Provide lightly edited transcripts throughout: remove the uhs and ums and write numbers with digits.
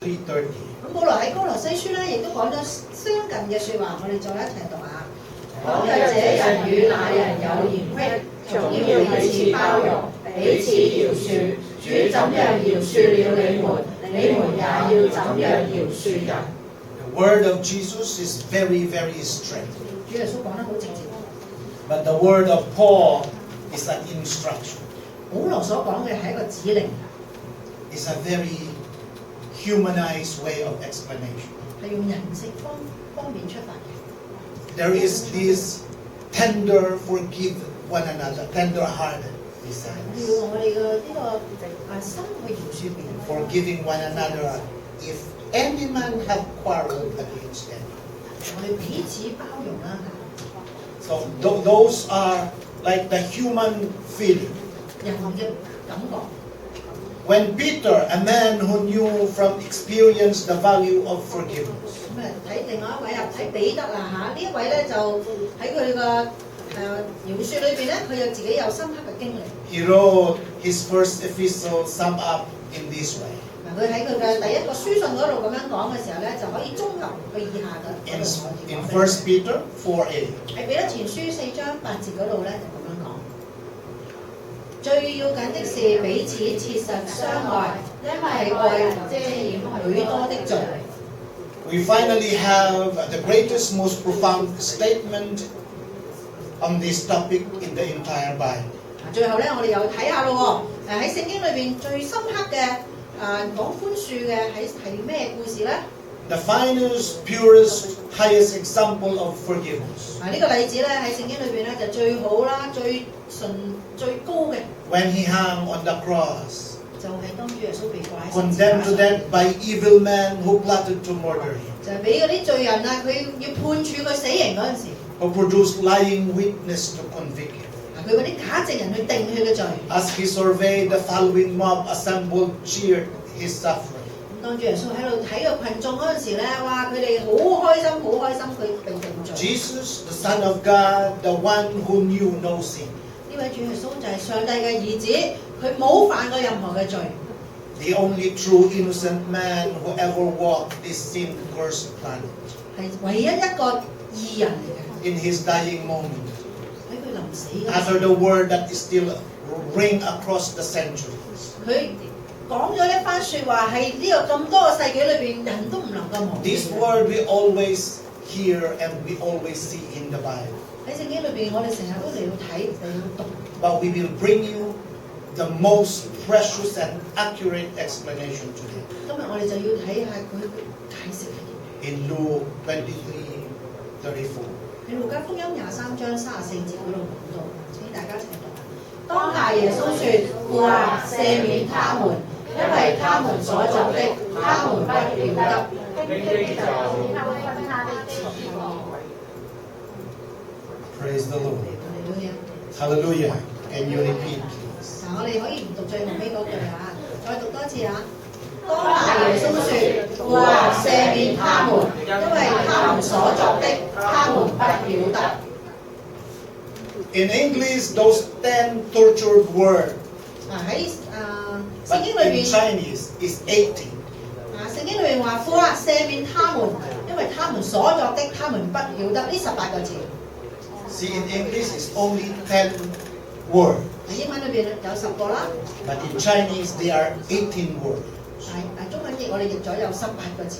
3:30. 咁保羅喺哥羅西書咧，亦都講咗相近嘅説話，我哋再一齊讀下。倘若這人與那人有嫌隙，總要彼此包容，彼此饒恕。主怎樣饒恕了你們，你們也要怎樣饒恕人。The word of Jesus is very, very straight. 主耶穌講得好直接。But the word of Paul is an instruction. 保羅所講嘅係一個指令。It's a very humanized way of explanation. 係用人性方面出發嘅。There is this tender, forgive one another, tender-hearted, he says. 要用我哋嘅呢個心去饒恕別人。Forgiving one another if any man have quarreled against them. 我哋彼此包容啦。So those are like the human feeling. 人嘅感覺。When Peter, a man who knew from experience the value of forgiveness, 咁睇另外一位啊，睇彼得啦嚇，呢一位咧就喺佢個饒恕裏邊咧，佢有自己有深刻嘅經歷。he wrote his first epistle sum up in this way. 嗱，佢喺佢嘅第一個書信嗰度咁樣講嘅時候咧，就可以綜合佢以下嘅。In 1 Peter 4:8. 喺彼得前書4章8節嗰度咧，就咁樣講。最要緊的是彼此切實相愛，因為愛遮掩許多的罪。We finally have the greatest, most profound statement on this topic in the entire Bible. 最後咧，我哋又睇下咯喎，喺聖經裏邊最深刻嘅講寬恕嘅係咩故事咧？ The finest, purest, highest example of forgiveness. 呢個例子咧喺聖經裏邊咧就最好啦，最純最高嘅。When he hung on the cross, 就係當主耶穌被掛喺十字架 condemned to 上， death by evil men who plotted to murder him, 就係俾嗰啲罪人啊，佢要判處佢死刑嗰陣時， who produced lying witness to convict him. 佢嗰啲假證人去定佢嘅罪。 As he surveyed the following mob assembled, cheered his suffering. 咁當主耶穌喺度睇個群眾嗰陣時咧，哇！佢哋好開心，好開心，佢被定罪。 Jesus, the Son of God, the one who knew no sin. 呢位主耶穌就係上帝嘅兒子，佢冇犯過任何嘅罪。 The only true innocent man who ever walked this sin-cursed planet. 係唯一一個義人嚟嘅。 In his dying moment, 喺佢臨死嗰陣 utter the word that is still ring across the centuries. 佢講咗一番説話，係呢個咁多個世紀裏邊人都唔能夠忘記。 This word we always hear and we always see in the Bible. 喺聖經裏邊，我哋成日都嚟到睇，嚟到讀。 But we will bring you the most precious and accurate explanation today. 今日我哋就要睇下佢解釋係點。 In Luke 23:34. 喺路加福音23章34節嗰度講到，請大家一齊讀。當下耶穌說：父啊，赦免他們，因為他們所做的，他們不曉得。 Praise the Lord. Hallelujah. Can you repeat, please? 嗱，我哋可以唔讀最後尾嗰句啊，再讀多次啊。當下耶穌說：父啊，赦免他們，因為他們所作的，他們不曉得。 In English, those 10 tortured words, 喺聖 but 經裏 in 邊， Chinese is 80. 聖經裏邊話：父啊，赦免他們，因為他們所作的，他們不曉得。呢18個字。 See, in English, it's only 10 words. 喺英文裏邊有10個啦， But in Chinese, they are 18 words. 中文譯我哋譯咗有18個字。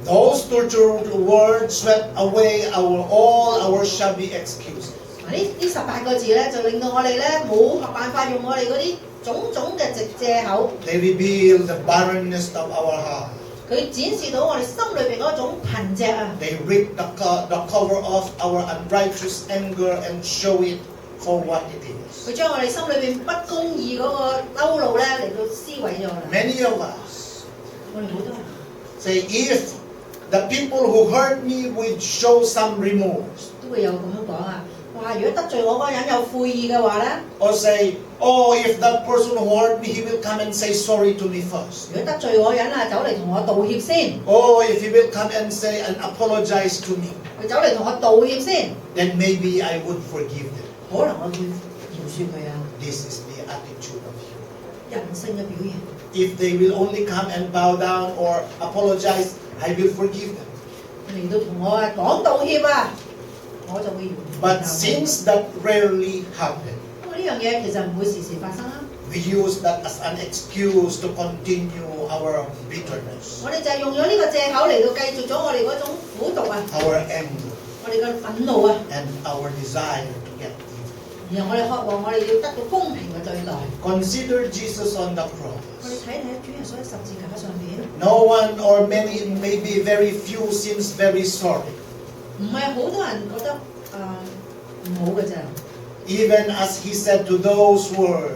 Those tortured words swept away all our shabby excuses. 呢18個字咧，就令到我哋咧冇辦法用我哋嗰啲種種嘅藉口。 They reveal the barrenness of our heart. 佢展示到我哋心裏邊嗰種貧瘠啊！ They rip the cover off our unrighteous anger and show it for what it is. 佢將我哋心裏邊不公義嗰個嬲怒咧嚟到撕毀咗啦。 Many of us 我哋好多人 say, if the people who hurt me would show some remorse, 都會有咁樣講啊！哇！如果得罪我嗰個人有悔意嘅話咧， or say, oh, if that person who hurt me, he will come and say sorry to me first. 如果得罪我人啊，走嚟同我道歉先。 Oh, if he will come and say and apologize to me, 佢走嚟同我道歉先， then maybe I would forgive them. 可能我會饒恕佢啊！ This is the attitude of you. 人性嘅表現。if they will only come and bow down or apologize, I will forgive them. 嚟到同我講道歉啊，我就會原諒佢。 But since that rarely happens, 不過呢樣嘢其實唔會時時發生啦。 we use that as an excuse to continue our bitterness, 我哋就係用咗呢個藉口嚟到繼續咗我哋嗰種苦毒啊， our anger, 我哋嘅憤怒啊， and our desire to get even. 然後我哋渴望我哋要得到公平嘅對待。 Consider Jesus on the 我 cross. 哋睇睇主耶穌喺十字架上邊， No one or many, maybe very few, seems very sorry. 唔係好多人覺得唔好嘅咋。 Even as he said to those words,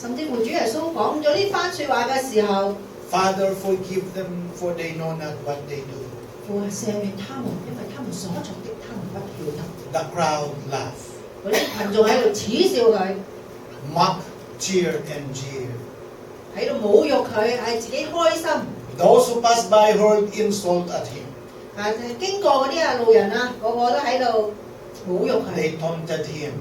甚至乎主耶穌講咗呢番説話嘅時候， Father, forgive them, for they know not what they do. 父啊，赦免他們，因為他們所作的，他們不曉得。 The crowd laughed, 嗰啲群眾喺度恥笑佢， mocked, cheered, and jeered. 喺度侮辱佢，係自己開心。 Those who passed by hurled insult at him. 經過嗰啲路人啊，個個都喺度侮辱佢， They taunted him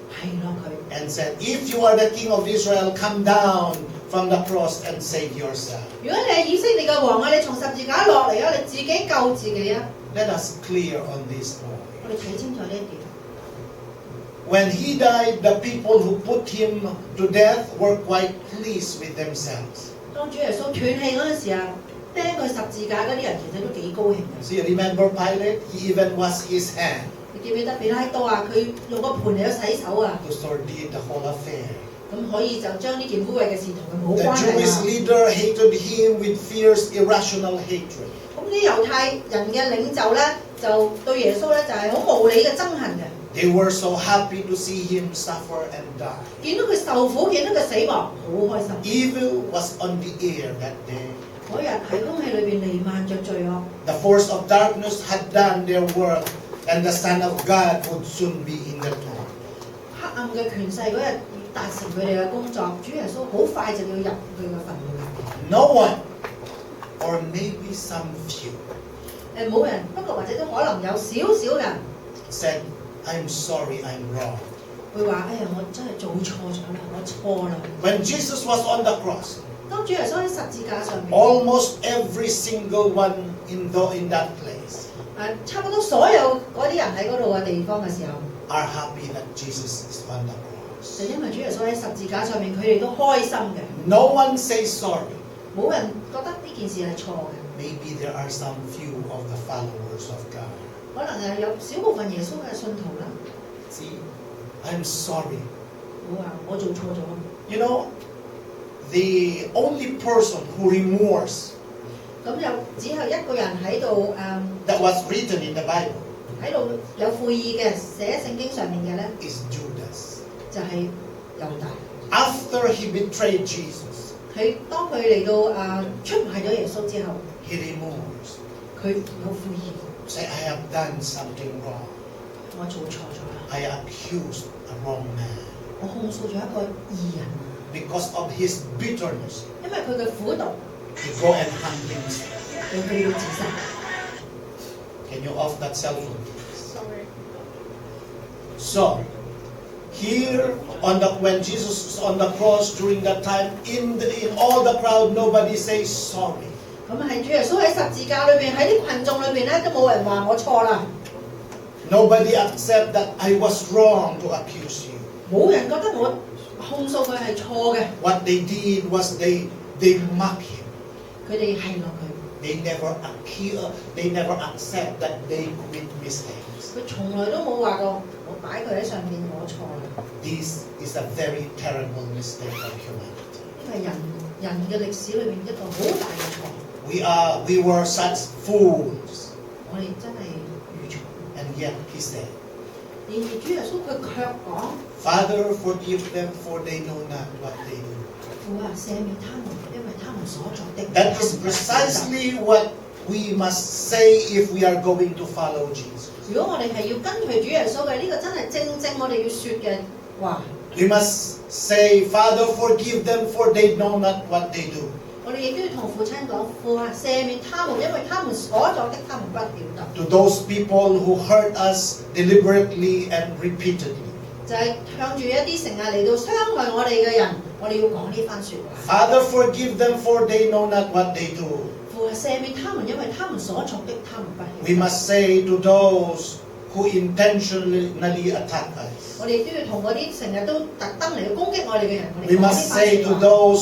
係咯佢。 and said, If you are the king of Israel, come down from the cross and save yourself. 如果你係以色列嘅王啊，你從十字架落嚟啊，你自己救自己啊！ Let us clear on this point. 我哋睇清楚呢一點。 When he died, the people who put him to death were quite pleased with themselves. 當主耶穌斷氣嗰陣時啊，釘佢十字架嗰啲人其實都幾高興嘅。 See, remember Pilate? He even washed his hand 你記唔記得彼拉多啊？佢用個盤嚟到洗手啊， to sordid the whole affair. 咁可以就將呢件污穢嘅事同佢冇 The 關係 Jewish 啊。 leader hated him with fierce, irrational hatred. 咁啲猶太人嘅領袖咧，就對耶穌咧就係好無理嘅憎恨嘅。 They were so happy to see him suffer and die. 見到佢受苦，見到佢死亡，好開心。 Evil was on the air that day. 嗰日喺空氣裏邊瀰漫着罪惡， The force of darkness had done their work, and the Son of God would soon be in the tomb. 黑暗嘅權勢嗰日達成佢哋嘅工作，主耶穌好快就要入佢嘅墳墓入邊。 No one, or maybe some few, 冇人，不過或者都可能有少少人 said, I'm sorry, I'm wrong. 會話：哎呀，我真係做錯咗啦，我錯啦。 When Jesus was on the cross, 當主耶穌喺十字架上面， almost every single one in that place 差不多所有嗰啲人喺嗰度嘅地方嘅時候， are happy that Jesus is on the cross. 就因為主耶穌喺十字架上面，佢哋都開心嘅。 No one says sorry. 冇人覺得呢件事係錯嘅。 Maybe there are some few of the followers of God. 可能有少部分耶穌嘅信徒啦， See, I'm sorry. 會話我做錯咗。 You know, the only person who remorse 咁只有一個人喺度 that was written in the Bible 喺度有悔意嘅，寫聖經上面嘅咧， is Judas. 就係猶大。 After he betrayed Jesus, 當佢嚟到出賣咗耶穌之後， he remorse. 佢有悔意， Say, I have done something wrong. 我做錯咗啦， I accused a wrong man. 我控訴咗一個義人， Because of his bitterness, 因為佢嘅苦毒， he go and hang himself. 佢要自殺。 Can you off that cell phone? Sorry. So, here when Jesus was on the cross during that time, in all the crowd, nobody says sorry. 咁喺主耶穌喺十字架裏邊，喺啲群眾裏邊咧，都冇人話我錯啦， Nobody accept that I was wrong to accuse you. 冇人覺得我控訴佢係錯嘅， What they did was they mock him. 佢哋係落佢， They never accept that they commit mistakes. 佢從來都冇話過我擺佢喺上面，我錯啦。 This is a very terrible mistake of humanity. 因為人嘅歷史裏面一個好大嘅錯， We were such fools. 我哋真係愚蠢。 And yet he said, 然而主耶穌佢卻講： Father, forgive them, for they know not what they do. 父啊，赦免他們，因為他們所作的。 That is precisely what we must say if we are going to follow Jesus. 如果我哋係要跟隨主耶穌嘅，呢個真係正我哋要説嘅話。 We must say, Father, forgive them, for they know not what they do. 我哋亦都要同父親講：父啊，赦免他們，因為他們所作的，他們不曉得。 To those people who hurt us deliberately and repeatedly. 就係向住一啲成日嚟到傷害我哋嘅人我哋要講呢番説話。 Father, forgive them, for they know not what they do. 父啊，赦免他們，因為他們所作的，他們不曉。 We must say to those who intentionally attack us. 我哋都要同嗰啲成日都特登嚟攻擊我哋嘅人，我哋 We 講呢 must 番 say 説 to 話。 those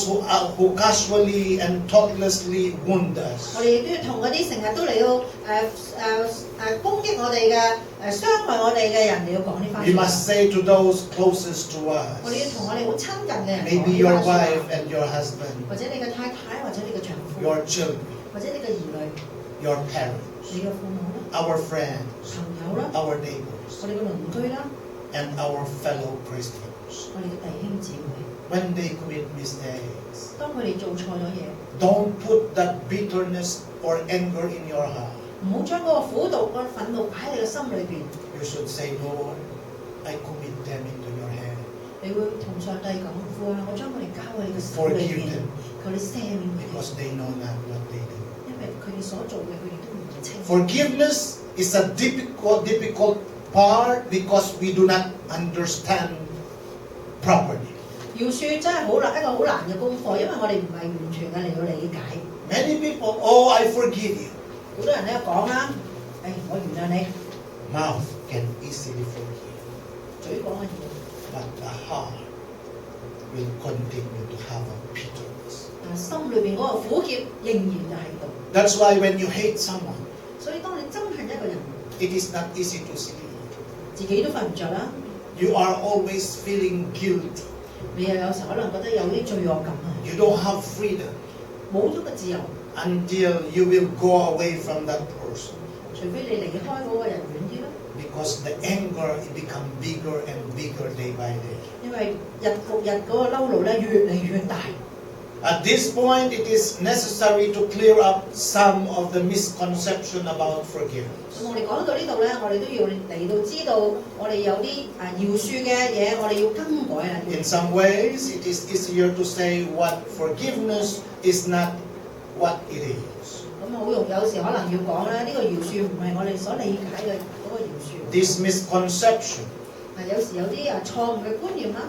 who casually and thoughtlessly wound us. 我哋亦都要同嗰啲成日都嚟到攻擊我哋嘅傷害我哋嘅人嚟到講呢番 We 説話。 must say to those closest to 我哋要 us. 同我哋好親近嘅人講 Maybe 呢 your 番説話。 wife and your husband, 或者你嘅太太，或者你嘅丈夫， your children, 或者你嘅兒女， your parents, 你嘅父母啦， our friends, 朋友啦， our neighbors, 我哋嘅鄰居啦， and our fellow Christians. 我哋嘅弟兄姊妹， When they commit mistakes, 當佢哋做錯咗嘢， don't put that bitterness or anger in your heart. 唔好將嗰個苦毒、嗰個憤怒擺喺你嘅心裏邊。 You should say, Lord, I commit them into your hand. 你會同上帝講：父啊，我將佢哋交喺你嘅手裏 Forgive 邊， them 求你赦免佢哋， because they know not what they do. 因為佢哋所做嘅，佢哋都唔清。 Forgiveness is a difficult part because we do not understand properly. 饒恕真係好難，一個好難嘅功課，因為我哋唔係完全嘅嚟到理解。 Many people, oh, I forgive you. 好多人咧講啦，我原諒你， Mouth can easily forgive, 嘴講嘅嘢， but the heart will continue to have a bitterness. 但係心裏邊嗰個苦澀仍然就喺度。 That's why when you hate someone, 所以當你憎恨一個人， it is not easy to sleep. 自己都瞓唔着啦， You are always feeling guilty. 你又有時可能覺得有啲罪惡感啊， You don't have freedom 冇咗個自由， until you will go away from that person. 除非你離開嗰個人遠啲啦。 Because the anger it become bigger and bigger day by day. 因為日復日嗰個嬲怒咧越嚟越大。 At this point, it is necessary to clear up some of the misconception about forgiveness. 咁我哋講到呢度咧，我哋都要嚟到知道，我哋有啲饒恕嘅嘢，我哋要更改啦。 In some ways, it is easier to say what forgiveness is not what it is. 咁好容易有時可能要講咧，呢個饒恕唔係我哋所理解嘅嗰個饒恕。 This misconception有時有啲錯誤嘅觀念啦。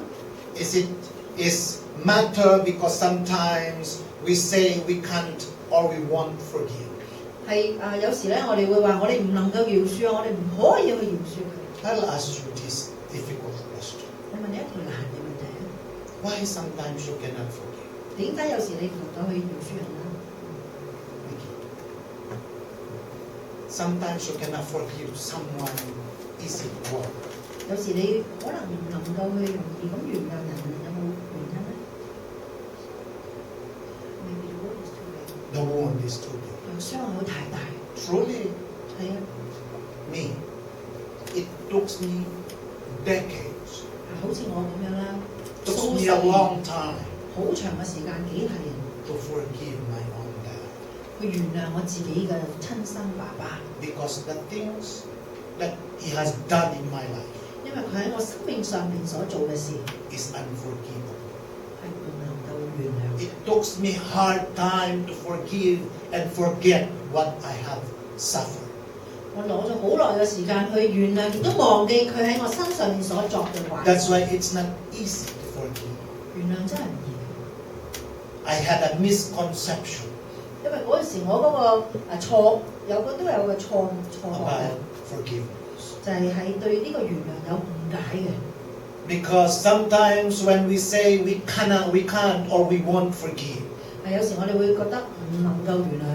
is matter because sometimes we say we can't or we won't forgive. 係有時咧，我哋會話我哋唔能夠饒恕啊，我哋唔可以去饒恕佢。 I'll ask you this difficult question. 我問你一條難嘅問題啊， Why sometimes you cannot forgive? 點解有時你唔能夠去饒恕人啊？ Sometimes you cannot forgive someone easy work. 有時你可能唔能夠去容易咁原諒人，有冇原因咧 ？Maybe the wound is too big. The wound is too big. 傷害太大。 Truly, 係啊， me, it took me decades. 好似我咁樣啦， It 數 took 十 me a 年 long time 好長嘅時間，幾十年 to forgive my own dad. 去原諒我自己嘅親生爸爸， Because the things that he has done in my life 因為佢喺我生命上邊所做嘅事 is unforgivable. 係唔能夠原諒。 It took me hard time to forgive and forget what I have suffered. 我攞咗好耐嘅時間去原諒，亦都忘記佢喺我身上面所作嘅壞。 That's why it's not easy to forgive. 原諒真係唔易， I had a misconception 因為嗰陣時我嗰個錯都有個錯覺 about forgiveness. 就係對呢個原諒有誤解嘅。 Because sometimes when we say we can't or we won't forgive, 有時我哋會覺得唔能夠原諒。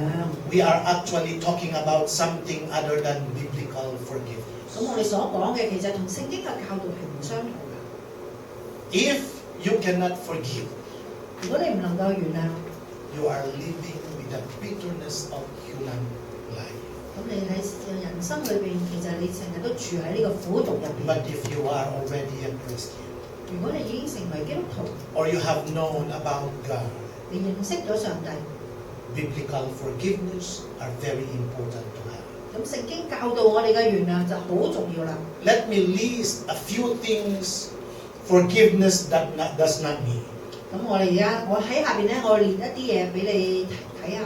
we are actually talking about something other than biblical forgiveness. 咁我哋所講嘅其實同聖經嘅教導係唔相同嘅。 If you cannot forgive, 如果你唔能夠原諒， you are living with the bitterness of human life. 咁你喺人生裏邊，其實你成日都住喺呢個苦毒入邊。 But if you are already a Christian, 如果你已經成為基督徒， or you have known about God, 你認識咗上帝， biblical forgiveness are very important to have. 咁聖經教導我哋嘅原諒就好重要啦。 Let me list a few things forgiveness does not mean. 咁我喺下邊咧，我列一啲嘢俾你睇下。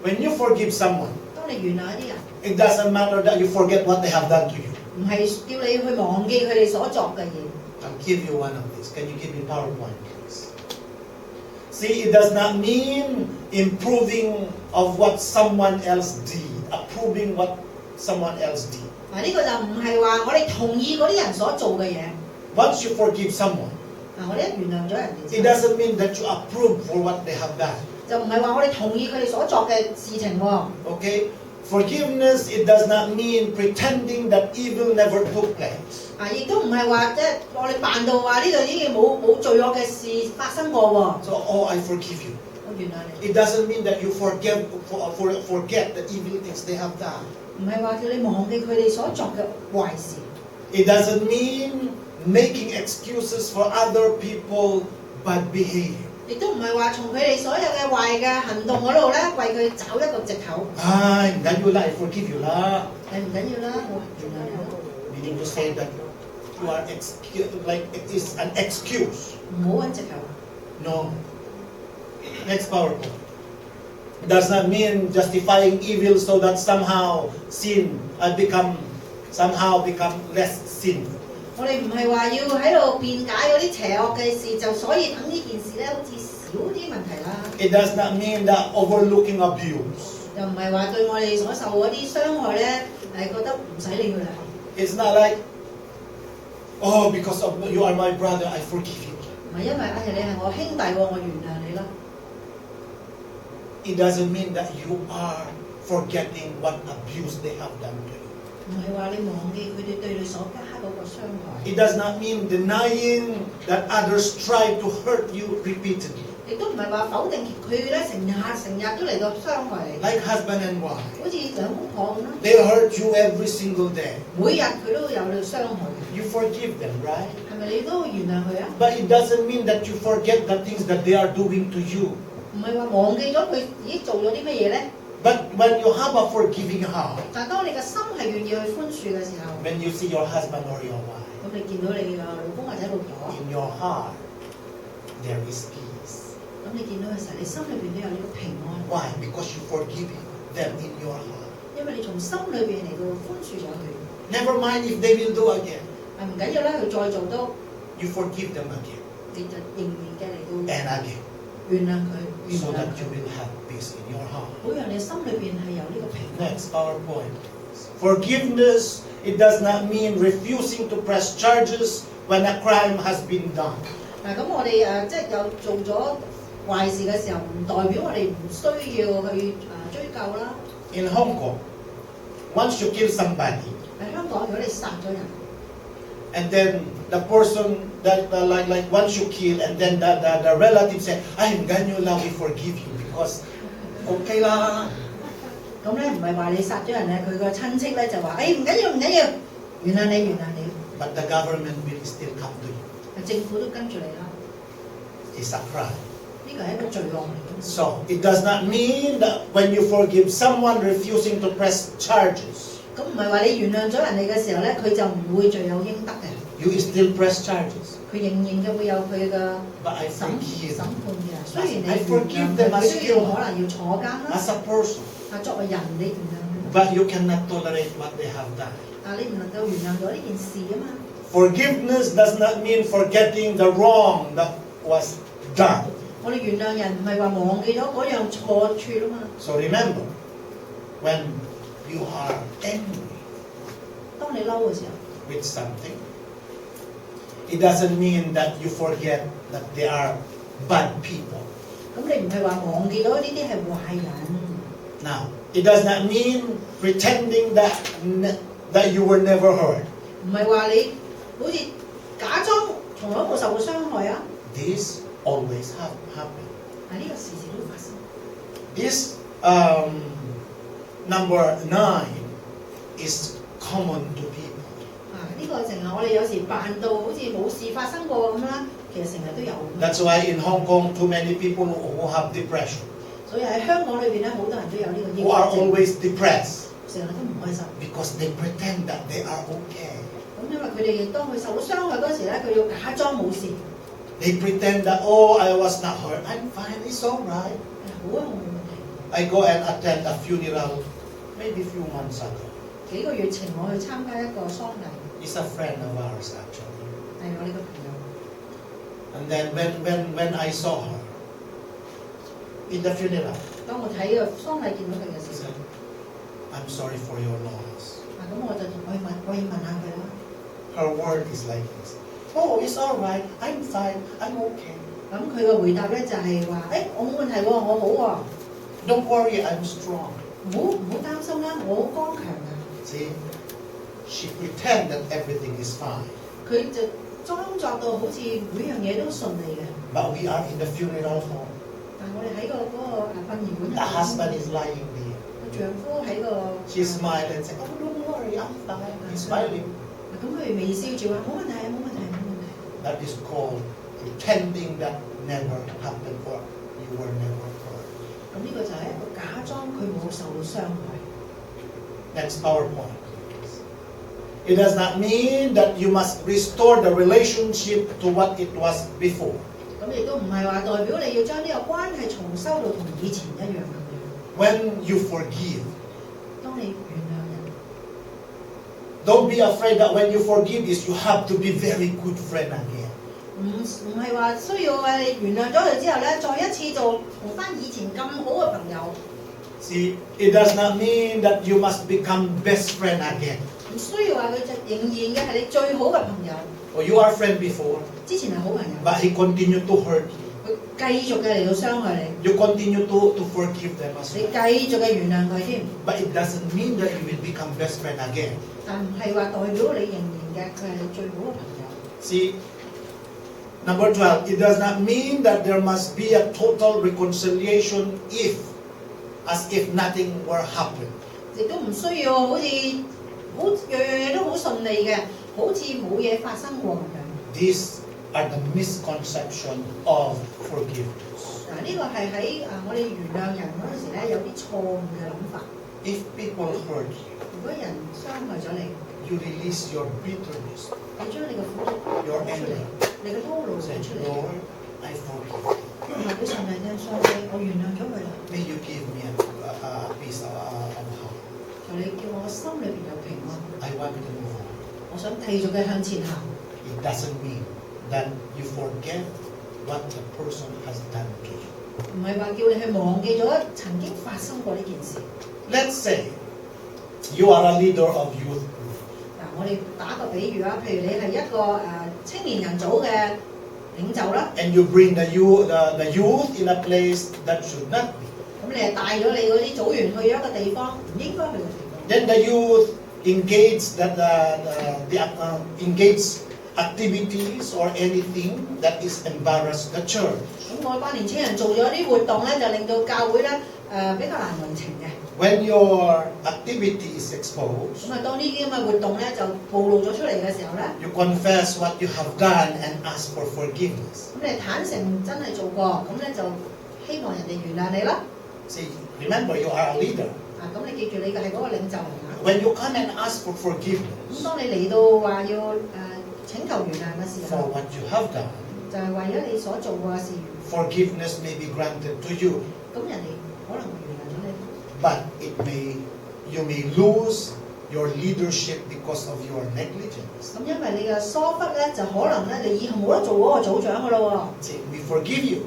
When you forgive someone, 當你原諒一啲人， it doesn't matter that you forget what they have done to you. 唔係叫你去忘記佢哋所作嘅嘢。 I'll give you one of these. Can you give me PowerPoint, please? See, it does not mean improving of what someone else did, approving what someone else did. 嗱，呢個就唔係話我哋同意嗰啲人所做嘅嘢。Once you forgive someone, 嗱，我哋一原諒咗人哋 it 之後， doesn't mean that you approve for what they have done. 就唔係話我哋同意佢哋所作嘅事情喎。Okay? Forgiveness, it does not mean pretending that evil never took place. 啊，亦都唔係話即係我哋扮到話呢度已經冇罪惡嘅事發生過喎。So, oh, I forgive you. 我原諒你。 It doesn't mean that you forget the evil things they have done. 唔係話叫你忘記佢哋所作嘅壞事。 It doesn't mean making excuses for other people bad behavior. 亦都唔係話從佢哋所有嘅壞嘅行動嗰度咧，為佢找一個藉口。Ay,唔緊要啦, I forgive you啦. 係唔緊要啦，我原諒你啦。 Meaning to say that you are like it is an excuse. 唔好揾藉口。 No. Next PowerPoint. It does not mean justifying evil so that somehow sin somehow become less sinful. 我哋唔係話要喺度辯解嗰啲邪惡嘅事，就所以等呢件事咧好似少啲問題啦。 It does not mean that overlooking abuse. 又唔係話對我哋所受嗰啲傷害咧，覺得唔使理佢啦。 It's not like, oh, because of you are my brother, I forgive you. 唔係因為你係我兄弟喎，我原諒你啦。 It doesn't mean that you are forgetting what abuse they have done to you. 唔係話你忘記佢哋對你所加嗰個傷害。 It does not mean denying that others try to hurt you repeatedly. 亦都唔係話否定佢咧成日都嚟到傷害你。 Like husband and wife. 好似兩公婆咁啦。 They hurt you every single day. 每日佢都有嚟傷害。 You forgive them, right? 係咪你都原諒佢啊？ But it doesn't mean that you forget the things that they are doing to you. 唔係話忘記咗佢已經做咗啲乜嘢咧？ But when you have a forgiving heart, 但係當你嘅心係願意去寬恕嘅時候， when you see your husband or your wife, 咁你見到你嘅老公或者老婆， in your heart, there is peace. 咁你見到嘅時候，你心裏邊都有呢個平安。 Why? Because you forgive them in your heart. 因為你從心裏邊嚟到寬恕咗佢。 Never mind if they will do again. 唔緊要啦，佢再做都， You forgive them again 你就仍然嘅嚟到 and again, 原諒佢，原 so 諒 that 佢， you will have peace in your heart. 好讓你心裏邊係有呢個平安。 Next, PowerPoint. Forgiveness, it does not mean refusing to press charges when a crime has been done. 嗱，咁我哋即係有做咗壞事嘅時候，唔代表我哋唔需要去追究啦。 In Hong Kong, once you kill somebody, 喺香港，如果你殺咗人， and then the person that like once you kill, and then the relative say, "Ay,唔緊要啦, we forgive you because okay啦." 咁咧唔係話你殺咗人咧，佢個親戚咧就話：唔緊要，原諒你，原諒你。 But the government will still come to you. 政府都跟住你啦， It's a crime. 呢個係一個罪惡嚟嘅。 So it does not mean that when you forgive someone refusing to press charges, 咁唔係話你原諒咗人哋嘅時候咧，佢就唔會罪有應得嘅， you still press charges. 佢仍然嘅會有佢嘅 But I 審 forgive 判嘅。雖然你 I 原 forgive 諒 them 佢， as 需要可能要坐監啦， as a person, 作為人你原諒佢， but you cannot tolerate what they have done. 你唔能夠原諒咗呢件事啊嘛。 Forgiveness does not mean forgetting the wrong that was done. 我哋原諒人唔係話忘記咗嗰樣錯處啊嘛。 So remember, when you are angry 當你嬲嘅時候， with something, it doesn't mean that you forget that they are bad people. 咁你唔係話忘記咗呢啲係壞人。 Now, it does not mean pretending that you were never hurt. 唔係話你好似假裝從來冇受過傷害啊！ This always happen. 呢個時時都發生。 This number 9 is common to people. 呢個成日我哋有時扮到好似冇事發生過咁啦，其實成日都有。 That's why in Hong Kong, too many people who have depression, 所以喺香港裏邊咧，好多人都有呢個抑 who are 鬱症， always depressed, 成日都唔開心。 because they pretend that they are okay. 咁因為佢哋當佢受到傷害嗰時咧，佢要假裝冇事。 They pretend that, oh, I was not hurt. I'm fine. It's all right. 好啊，我冇問題。 I go and attend a funeral maybe a few months ago. 幾個月前我去參加一個喪禮， He's a friend of ours, actually. 係我呢個朋友。 And then when I saw her, in the funeral. 當我睇個喪禮見到佢嘅 He 時候， said, I'm sorry for your loss. 咁我就同佢我要問下佢啦。Her word is like this. Oh, it's all right. I'm fine. I'm okay. 咁佢嘅回答咧就係話：我冇問題喎，我好喎。Don't worry, I'm strong. 唔好擔心啦，我好剛強啊。See, she pretend that everything is fine. 佢就裝作到好似每樣嘢都順利嘅。But we are in the funeral home. 但我哋喺嗰個殯儀館入 The 邊， husband is lying there. 個丈夫喺個 She smiled and said, oh, don't worry, I'm fine. He's smiling. 咁佢微笑住話：冇問題，冇問題，冇問題。That is called pretending that never happened or you were never hurt. 咁呢個就係一個假裝佢冇受到傷害。Next PowerPoint. It does not mean that you must restore the relationship to what it was before. 咁亦都唔係話代表你要將呢個關係重修到同以前一樣咁樣。When you forgive, 當你原諒人， don't be afraid that when you forgive this, you have to be very good friend again. 唔係話需要你原諒咗佢之後咧，再一次做同翻以前咁好嘅朋友。See, it does not mean that you must become best friend again. 唔需要話佢就仍然嘅係你最好嘅朋友。Or you are friend before, 之前係好朋友， but he continued to hurt you. 佢繼續嘅嚟到傷害你， You continue to forgive them as 你 well. 繼續嘅原諒佢添。 But it doesn't mean that you will become best friend again. 但唔係話代表你仍然嘅佢係你最好嘅朋友。 See, number 12, it does not mean that there must be a total reconciliation as if nothing were happened. 亦都唔需要好似樣樣嘢都好順利嘅，好似冇嘢發生過咁樣。 These are the misconception of forgiveness. 嗱，呢個係喺我哋原諒人嗰陣時咧有啲錯誤嘅諗法。 If people hurt you, 如果人傷害咗你， you release your bitterness, 你將你嘅苦毒 your 講出嚟 anger. 你嘅嬲怒講 Say, 出嚟， Lord, I forgive you. 話俾上帝聽，上帝，我原諒咗佢啦。 May you give me a peace of heart. 求你叫我心裏邊有平安， I want to move on. 我想繼續嘅向前行。 It doesn't mean that you forget what the person has done to you. 唔係話叫你去忘記咗曾經發生過呢件事。 Let's say you are a leader of youth group. 嗱，我哋打個比喻啊，譬如你係一個青年人組嘅領袖啦， And you bring the youth in a place that should not be. 咁你係帶咗你嗰啲組員去一個地方唔應該去嘅地方。 Then the youth engage activities or anything that is embarrass the church. 咁我班年青人做咗啲活動咧，就令到教會咧比較難為情嘅。 When your activity is exposed, 咁當呢啲咁嘅活動咧就暴露咗出嚟嘅時候咧， you confess what you have done and ask for forgiveness. 咁你坦誠真係做過，咁咧就希望人哋原諒你啦。 See, remember you are a leader. 咁你記住你係嗰個領袖嚟㗎。 When you come and ask for 咁 forgiveness 當你嚟到話要請求原諒嘅時 for 候， what you have done, 就係為咗你所做過嘅事， forgiveness may be granted to you, 咁人哋可能會原諒咗你。 but you may lose your leadership because of your negligence. 咁因為你嘅疏忽咧，就可能咧你以後冇得做嗰個組長㗎咯 See, we forgive you,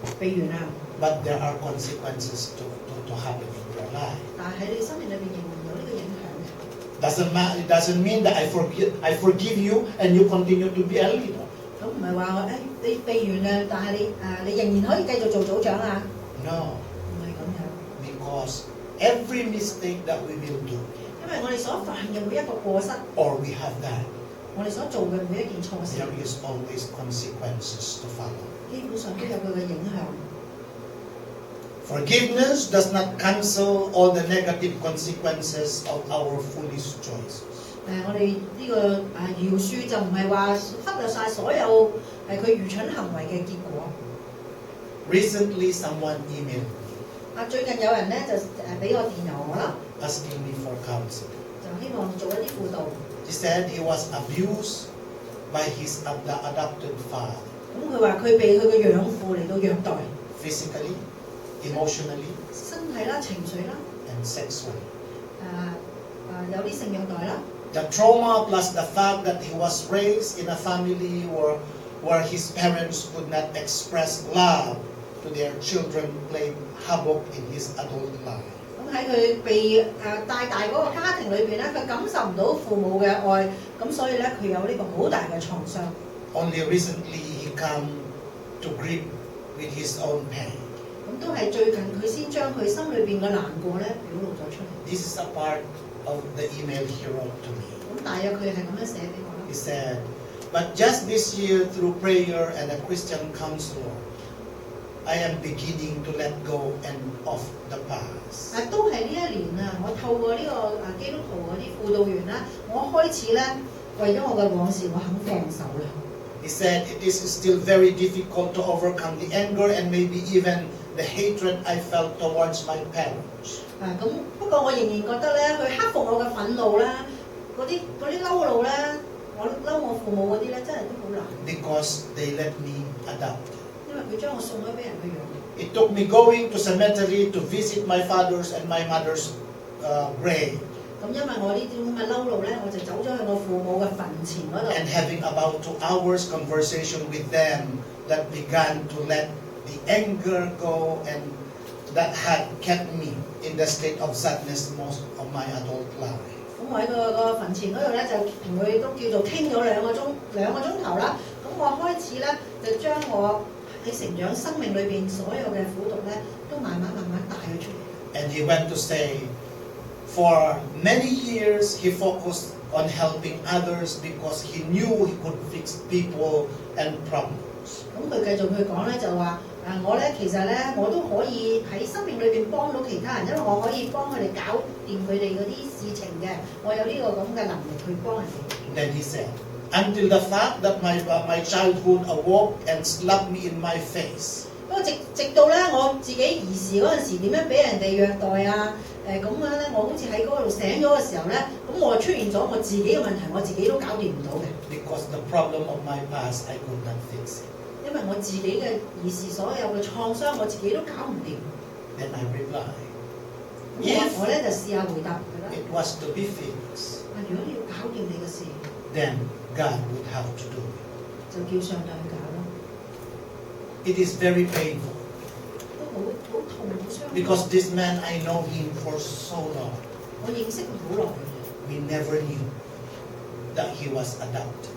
喎，被原諒。 but there are consequences to happen in your life. 但係喺你生命裏邊仍然有呢個影響嘅。 It doesn't mean that I forgive you and you continue to be a leader. 咁唔係話你被原諒，但係你仍然可以繼續做組長啊？ No, 唔係咁樣， because every mistake that we will do 因為我哋所犯嘅每一個過失， or we have done, 我哋所做嘅每一件錯事， there is always consequences to follow. 基本上都有佢嘅影響。 Forgiveness does not cancel all the negative consequences of our foolish choices. 我哋呢個饒恕就唔係話忽略晒所有佢愚蠢行為嘅結果。 Recently, someone emailed me 最近有人咧就俾個電郵我啦， asking me for counseling. 就希望做一啲輔導。 He said he was abused by his adopted father, 咁佢話佢被佢嘅養父嚟到虐待， physically, emotionally, 身體啦、情緒啦， and sexually. 有啲性虐待啦。 The trauma plus the fact that he was raised in a family where his parents could not express love to their children played havoc in his adult life. 咁喺佢被帶大嗰個家庭裏邊咧，佢感受唔到父母嘅愛，咁所以咧佢有呢個好大嘅創傷。Only recently he come to grip with his own pain. 咁都係最近佢先將佢心裏邊嘅難過咧表露咗出嚟。This is a part of the email he wrote to me. 咁大約佢係咁樣寫俾我啦。He said, "But just this year, through prayer and a Christian counselor, I am beginning to let go and of the past." 都係呢一年啊，我透過呢個基督徒嗰啲輔導員啦，我開始咧為咗我嘅往事，我肯放手啦。He said, "It is still very difficult to overcome the anger and maybe even the hatred I felt towards my parents." 咁不過我仍然覺得咧，去克服我嘅憤怒啦，嗰啲嬲怒咧，我嬲我父母嗰啲咧，真係都好難。Because they let me adopt. 因為佢將我送咗俾人去養。It took me going to cemetery to visit my father's and my mother's grave. 咁因為我呢啲咁嘅嬲怒咧，我就走咗去我父母嘅墳前嗰度。And having about 2 hours conversation with them that began to let the anger go and that had kept me in the state of sadness most of my adult life. 咁我喺個墳前嗰度咧，就同佢都叫做傾咗2個鐘頭啦。咁我開始咧就將我喺成長生命裏邊所有嘅苦毒咧，都慢慢帶咗出嚟。And he went to say, for many years he focused on helping others because he knew he could fix people and problems. 咁佢繼續去講咧，就話我咧其實咧我都可以喺生命裏邊幫到其他人，因為我可以幫佢哋搞掂佢哋嗰啲事情嘅，我有呢個咁嘅能力去幫人哋。Then he said, until the fact that my childhood awoke and slapped me in my face. 不過直到咧我自己兒時嗰陣時點樣俾人哋虐待啊，咁樣咧我好似喺嗰度醒咗嘅時候咧，咁我出現咗我自己嘅問題，我自己都搞掂唔到嘅。Because the problem of my past I could not fix it. 因為我自己嘅兒時所有嘅創傷，我自己都搞唔掂。Then I replied, 我咧就試下回答佢啦。it was to be fixed, 如果你要搞掂你嘅事， then God would have to do it. 就叫上帝去搞咯。It is very painful 都好痛好傷。because this man I know him for so long. 我認識佢好耐嘅， We never knew that he was adopted.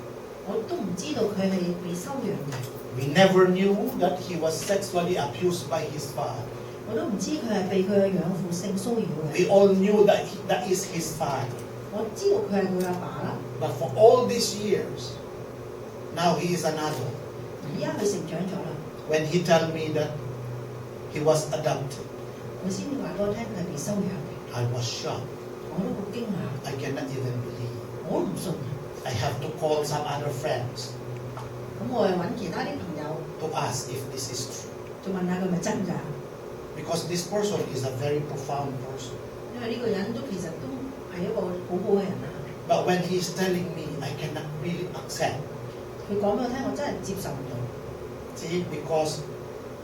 我都唔知道佢係被收養嘅， We never knew that he was sexually abused by his father. 我都唔知佢係被佢嘅養父性騷擾嘅。 We all knew that that is his father. 我知道佢係佢阿爸啦， But for all these years, now he is an adult. 而家佢成長咗啦， When he tell me that he was adopted, 佢先至話俾我聽佢係被收養嘅， I was shocked. 我都好驚訝， I cannot even believe. 我都唔信。 I have to call some other friends 咁我係揾其他啲朋友， to ask if this is true. 就問下佢係咪真㗎？ Because this person is a very profound person. 因為呢個人都其實都係一個好好嘅人啊。 But when he's telling me, I cannot really accept. 佢講俾我聽，我真係接受唔到。 See, because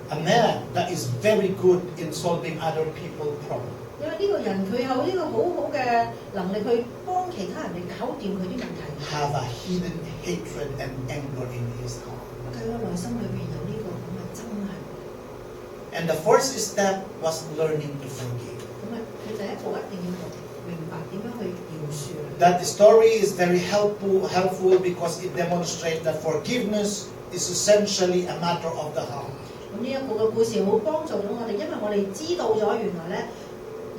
a man that is very good in solving other people's problems. 因為呢個人佢有呢個好好嘅能力去幫其他人哋搞掂佢啲問題。 Have a hidden hatred and anger in his heart. 佢個內心裏邊有呢個咁嘅憎恨。 And the first step was learning to forgive. 咁佢第一步一定要明白點樣去饒恕。 That story is very helpful because it demonstrates that forgiveness is essentially a matter of the heart. 咁呢一個嘅故事好幫助到我哋，因為我哋知道咗原來咧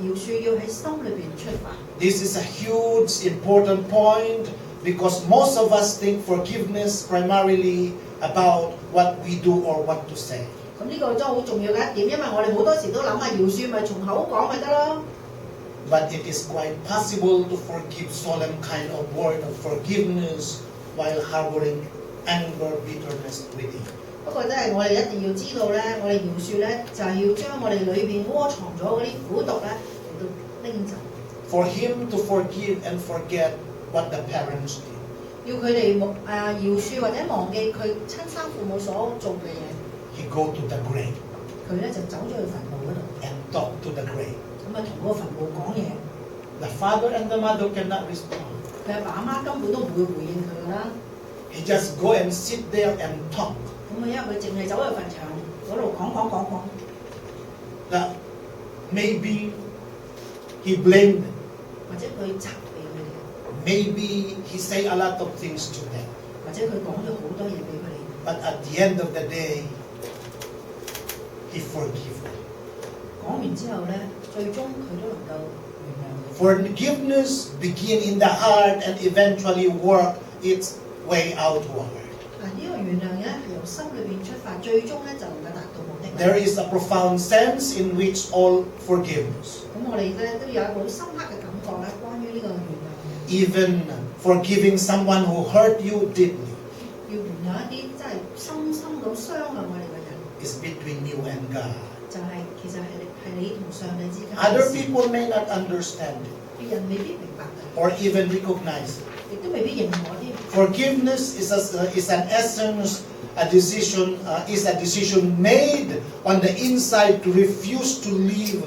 饒恕要喺心裏邊出發。 This is a huge important point because most of us think forgiveness primarily about what we do or what to say. 咁呢個真係好重要嘅一點，因為我哋好多時都諗下饒恕咪從口講咪得咯。 But it is quite possible to forgive solemn kind of word of forgiveness while harboring anger, bitterness within. 不過真係我哋一定要知道咧，我哋饒恕咧就係要將我哋裏邊窩藏咗嗰啲苦毒咧嚟到拎走。 For him to forgive and forget what the parents did. 要佢哋饒恕或者忘記佢親生父母所做嘅嘢。 He go to the grave 佢咧就走咗去墳墓嗰度， and talk to the grave. 咁啊同嗰個墳墓講嘢。 The father and the mother cannot respond. 佢阿爸阿媽根本都唔會回應佢噶啦。 He just go and sit there and talk. 咁啊，因為佢淨係走去墳場嗰度講。That maybe he blamed them. 或者佢責備佢哋， Maybe he say a lot of things to them. 或者佢講咗好多嘢俾佢哋。But at the end of the day, he forgave them. 講完之後咧，最終佢都能夠原諒佢。Forgiveness begin in the heart and eventually work its way outward. 呢個原諒咧係由心裏邊出發，最終咧就能夠達到目的。There is a profound sense in which all forgiveness, 咁我哋咧都有一個好深刻嘅感覺咧，關於呢個原諒。 even forgiving someone who hurt you deeply, 要原諒一啲真係深深咁傷害我哋嘅人， is between you and God. 就係其實係你同上帝之間。 Other people may not understand it 別人未必明白嘅， or even recognize it. 亦都未必認可添。 Forgiveness is an essence, is a decision made on the inside to refuse to live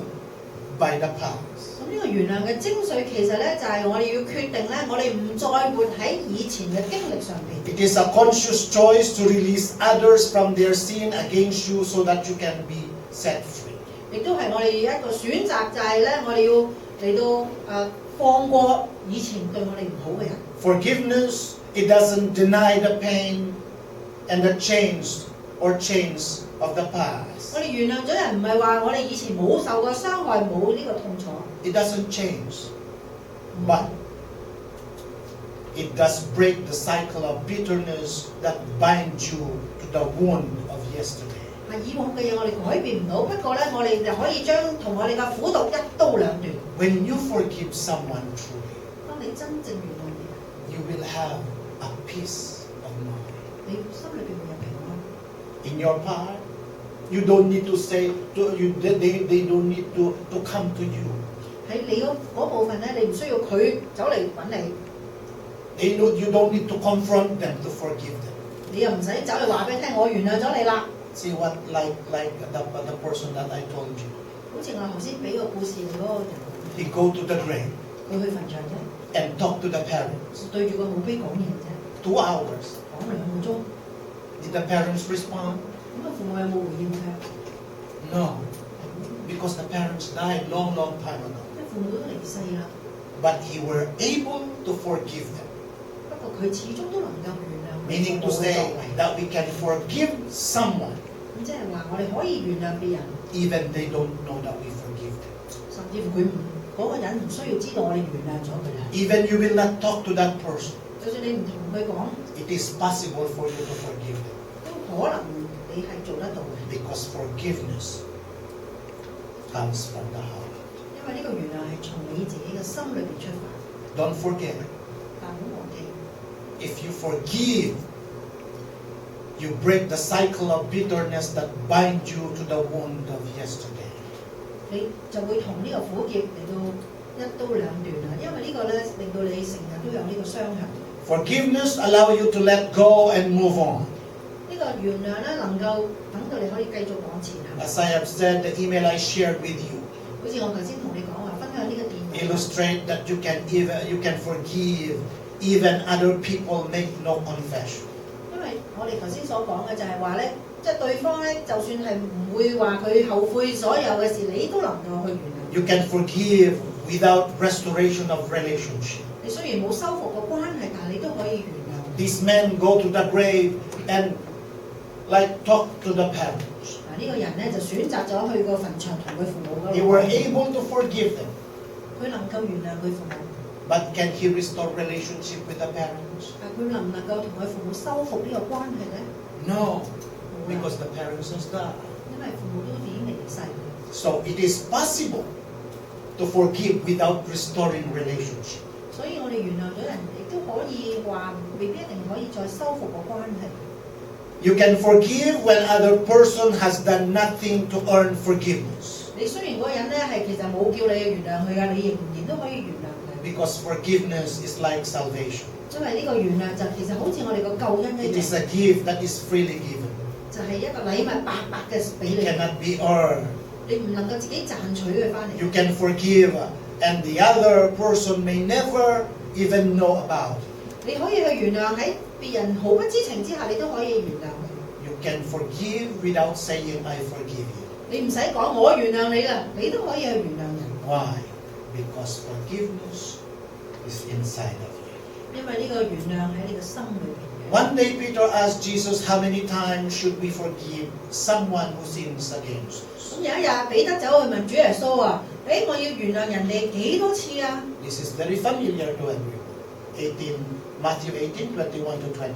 by the past. 咁呢個原諒嘅精髓其實咧就係我哋要決定咧，我哋唔再活喺以前嘅經歷上邊。 It is a conscious choice to release others from their sin against you so that you can be set free. 亦都係我哋一個選擇，就係咧，我哋要嚟到放過以前對我哋唔好嘅人。 Forgiveness, it doesn't deny the pain and the chains of the past. 我哋原諒咗人，唔係話我哋以前冇受過傷害，冇呢個痛楚。 It doesn't change, but it does break the cycle of bitterness that binds you to the wound of yesterday. 以往嘅嘢我哋改變唔到，不過咧我哋就可以將同我哋嘅苦毒一刀兩斷。 When you forgive someone truly, 當你真正原諒人， you will have a peace of mind. 你心裏邊會有平安。 In your part, you don't need to say, they don't need to come to you. 喺你嗰部分咧，你唔需要佢走嚟揾你， You don't need to confront them to forgive them. 你又唔使走嚟話俾佢聽，我原諒咗你啦。 See what like the person that I told you. 好似我頭先俾個故事你嗰個人， He go to the grave 佢去墳場啫， and talk to the parents. 對住個墓碑講嘢啫， 2 hours. 講2個鐘。 Did the parents respond? 咁個父母有冇回應佢？ No, because the parents died long time ago. 因為父母都離世啦， But he were able to forgive them. 不過佢始終都能夠原諒。 Meaning to say that we can forgive someone 咁即係話我哋可以原諒別人， even they don't know that we forgive them. 甚至乎佢唔嗰個人唔需要知道我哋原諒咗佢啦。 Even you will not talk to that person. 就算你唔同佢講， It is possible for you to forgive them 都可能你係做得到嘅， because forgiveness comes from the heart. 因為呢個原諒係從你自己嘅心裏邊出發。 Don't forget, 但唔好忘記， if you forgive, you break the cycle of bitterness that binds you to the wound of yesterday. 你就會同呢個苦澀嚟到一刀兩斷啦。因為呢個咧令到你成日都有呢個傷痕。 Forgiveness allows you to let go and move on. 呢個原諒咧能夠等到你可以繼續往前行。 As I have said, the email I shared with you 好似我頭先同你講話，分享呢個電話。 illustrate that you can forgive even other people make no confession. 因為我哋頭先所講嘅就係話咧，即係對方咧，就算係唔會話佢後悔所有嘅事，你都能夠去原諒。 You can forgive without restoration of relationship. 你雖然冇修復個關係，但係你都可以原諒。 These men go to the grave and talk to the parents. 呢個人咧就選擇咗去個墳場同佢父母嗰 They 度。 were able to forgive them. 佢能夠原諒佢父母， But can he restore relationship with the parents? 但佢能唔能夠同佢父母修復呢個關係咧？ No, 冇啊， because the parents has died. 因為父母都已經離世。 So it is possible to forgive without restoring relationship. 所以我哋原諒咗人，亦都可以話未必一定可以再修復個關係。 You can forgive when other person has done nothing to earn forgiveness. 你雖然嗰個人咧係其實冇叫你原諒佢㗎，你仍然都可以原諒佢。 Because forgiveness is like salvation. 因為呢個原諒就其實好似我哋個救恩一 It is 樣， a gift that is freely given. 就係一個禮物白白嘅俾 It 你， cannot be earned. 你唔能夠自己賺取佢翻嚟。 You can forgive and the other person may never even know about it. 你可以去原諒喺別人毫不知情之下，你都可以原諒佢。 You can forgive without saying I forgive you. 你唔使講我原諒你啦，你都可以去原諒人。Why? Because forgiveness is inside of you. 因為呢個原諒喺你嘅心裏邊。One day Peter asked Jesus, how many times should we forgive someone who sins against us? 咁有一日彼得走去問主耶穌啊，我要原諒人哋幾多次啊？ This is very familiar to everyone. Matthew 18:21 to 22.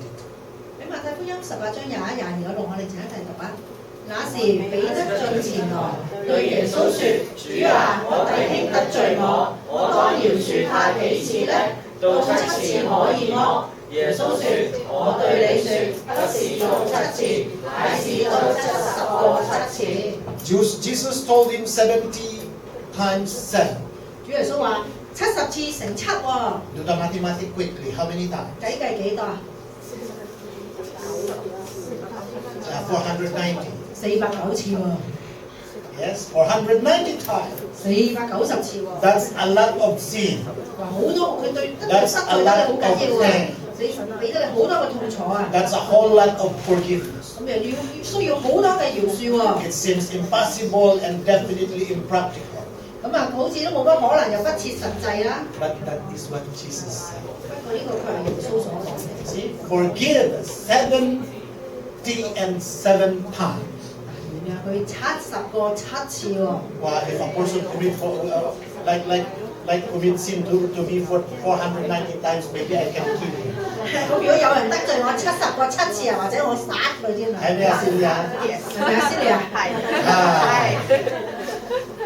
喺馬太福音18章21、22我哋請一齊讀啊。那時彼得進前來，對耶穌說：主啊，我弟兄得罪我，我當饒恕他幾次呢？到7次可以麼？耶穌說：我對你說，不是做7次，乃是做70個7次。Jesus told him 70 times 7. 主耶穌話70次乘7喎。Do the mathematics quickly. How many times? 計幾多啊？490. 490次喎。Yes, 490 times. 490次喎。That's a lot of sin. 話好多，佢對得失罪得你好緊要啊！你俾得你好多嘅痛楚啊！ That's a whole lot of forgiveness. 咁又需要好多嘅饒恕喎。It seems impossible and definitely impractical. 咁啊，好似都冇乜可能，又不切實際啦。But that is what Jesus said. 不過呢個佢係耶穌所講嘅。See, forgive 77 times. 原諒佢70個7次喎。Well, if a person commit like commit sin to me for 490 times, maybe I can kill him. 咁如果有人得罪我70個7次啊，或者我殺佢添啊？係咪啊，Celia？係咪啊，Celia？係。